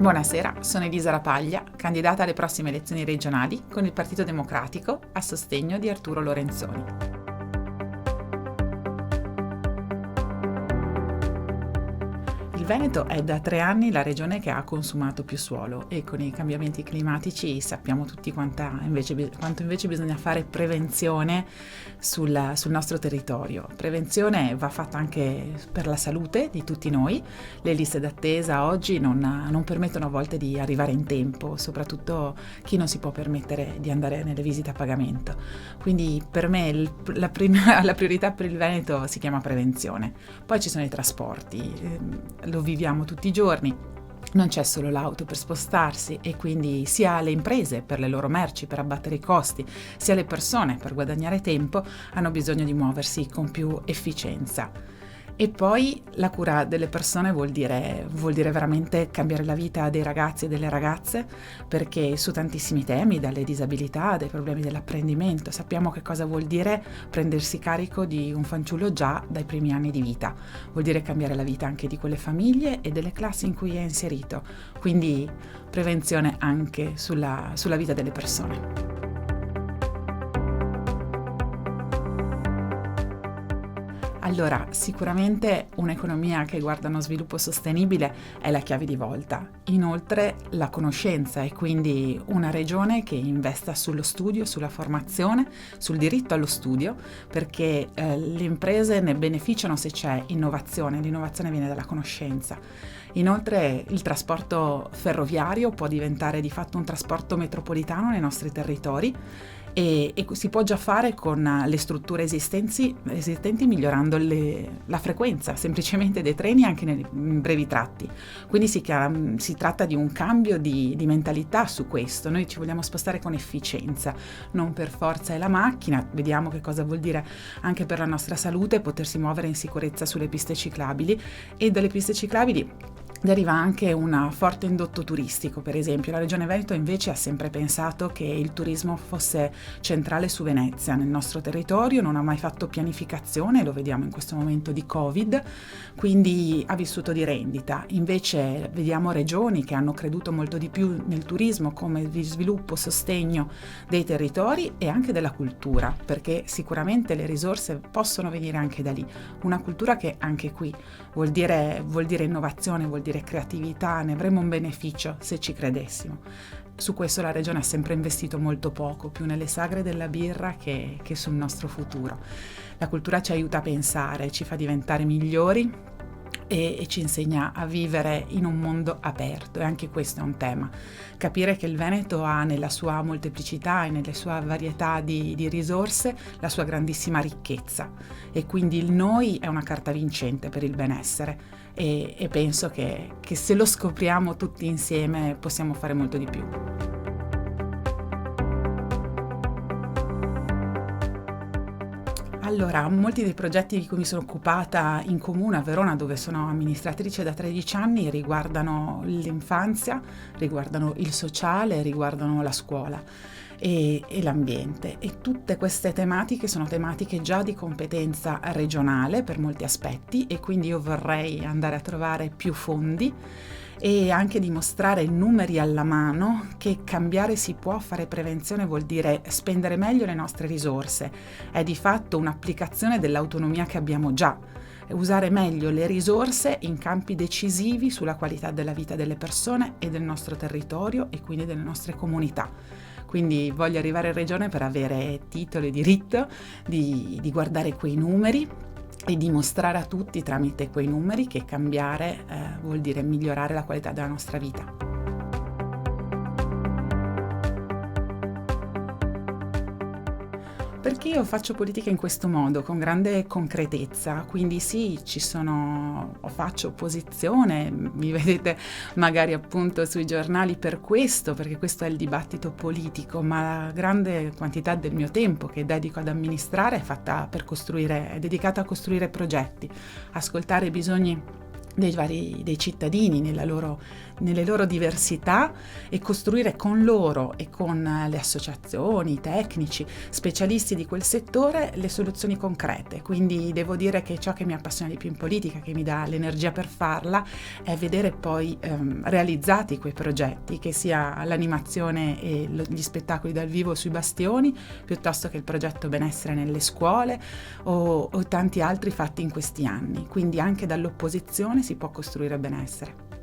Buonasera, sono Elisa Rapaglia, candidata alle prossime elezioni regionali con il Partito Democratico a sostegno di Arturo Lorenzoni. Il Veneto è da 3 anni la regione che ha consumato più suolo e con i cambiamenti climatici sappiamo tutti quanto invece bisogna fare prevenzione sul nostro territorio. Prevenzione va fatta anche per la salute di tutti noi. Le liste d'attesa oggi non permettono a volte di arrivare in tempo, soprattutto chi non si può permettere di andare nelle visite a pagamento. Quindi per me la priorità per il Veneto si chiama prevenzione. Poi ci sono i trasporti. Lo viviamo tutti i giorni, non c'è solo l'auto per spostarsi e quindi sia le imprese per le loro merci, per abbattere i costi, sia le persone per guadagnare tempo hanno bisogno di muoversi con più efficienza. E poi la cura delle persone vuol dire veramente cambiare la vita dei ragazzi e delle ragazze, perché su tantissimi temi, dalle disabilità, dai problemi dell'apprendimento, sappiamo che cosa vuol dire prendersi carico di un fanciullo già dai primi anni di vita. Vuol dire cambiare la vita anche di quelle famiglie e delle classi in cui è inserito. Quindi prevenzione anche sulla vita delle persone. Allora, sicuramente un'economia che guarda uno sviluppo sostenibile è la chiave di volta. Inoltre la conoscenza e quindi una regione che investa sullo studio, sulla formazione, sul diritto allo studio, perché le imprese ne beneficiano se c'è innovazione. L'innovazione viene dalla conoscenza. Inoltre il trasporto ferroviario può diventare di fatto un trasporto metropolitano nei nostri territori e si può già fare con le strutture esistenti migliorando la frequenza semplicemente dei treni anche nei brevi tratti. Quindi si tratta di un cambio di mentalità su questo. Noi ci vogliamo spostare con efficienza, non per forza è la macchina. Vediamo che cosa vuol dire anche per la nostra salute potersi muovere in sicurezza sulle piste ciclabili, e dalle piste ciclabili deriva anche un forte indotto turistico. Per esempio, la Regione Veneto invece ha sempre pensato che il turismo fosse centrale su Venezia. Nel nostro territorio non ha mai fatto pianificazione, lo vediamo in questo momento di Covid, quindi ha vissuto di rendita. Invece vediamo regioni che hanno creduto molto di più nel turismo come sviluppo, sostegno dei territori e anche della cultura, perché sicuramente le risorse possono venire anche da lì. Una cultura che anche qui vuol dire innovazione, vuol dire creatività, ne avremmo un beneficio se ci credessimo. Su questo la regione ha sempre investito molto poco, più nelle sagre della birra che sul nostro futuro. La cultura ci aiuta a pensare, ci fa diventare migliori e ci insegna a vivere in un mondo aperto, e anche questo è un tema. Capire che il Veneto ha nella sua molteplicità e nelle sue varietà di risorse la sua grandissima ricchezza, e quindi il noi è una carta vincente per il benessere, e penso che se lo scopriamo tutti insieme possiamo fare molto di più. Allora, molti dei progetti di cui mi sono occupata in comune a Verona, dove sono amministratrice da 13 anni, riguardano l'infanzia, riguardano il sociale, riguardano la scuola e l'ambiente. E tutte queste tematiche sono tematiche già di competenza regionale per molti aspetti, e quindi io vorrei andare a trovare più fondi e anche dimostrare numeri alla mano che cambiare si può. Fare prevenzione vuol dire spendere meglio le nostre risorse, è di fatto un'applicazione dell'autonomia che abbiamo già, usare meglio le risorse in campi decisivi sulla qualità della vita delle persone e del nostro territorio e quindi delle nostre comunità. Quindi voglio arrivare in regione per avere titolo e diritto di guardare quei numeri e dimostrare a tutti tramite quei numeri che cambiare vuol dire migliorare la qualità della nostra vita. Perché io faccio politica in questo modo, con grande concretezza, quindi sì, faccio opposizione, mi vedete magari appunto sui giornali per questo, perché questo è il dibattito politico, ma la grande quantità del mio tempo che dedico ad amministrare è dedicata a costruire progetti, ascoltare i bisogni dei cittadini nelle loro diversità e costruire con loro e con le associazioni, i tecnici, specialisti di quel settore le soluzioni concrete. Quindi devo dire che ciò che mi appassiona di più in politica, che mi dà l'energia per farla, è vedere poi realizzati quei progetti, che sia l'animazione e gli spettacoli dal vivo sui bastioni, piuttosto che il progetto benessere nelle scuole o tanti altri fatti in questi anni. Quindi anche dall'opposizione si può costruire benessere.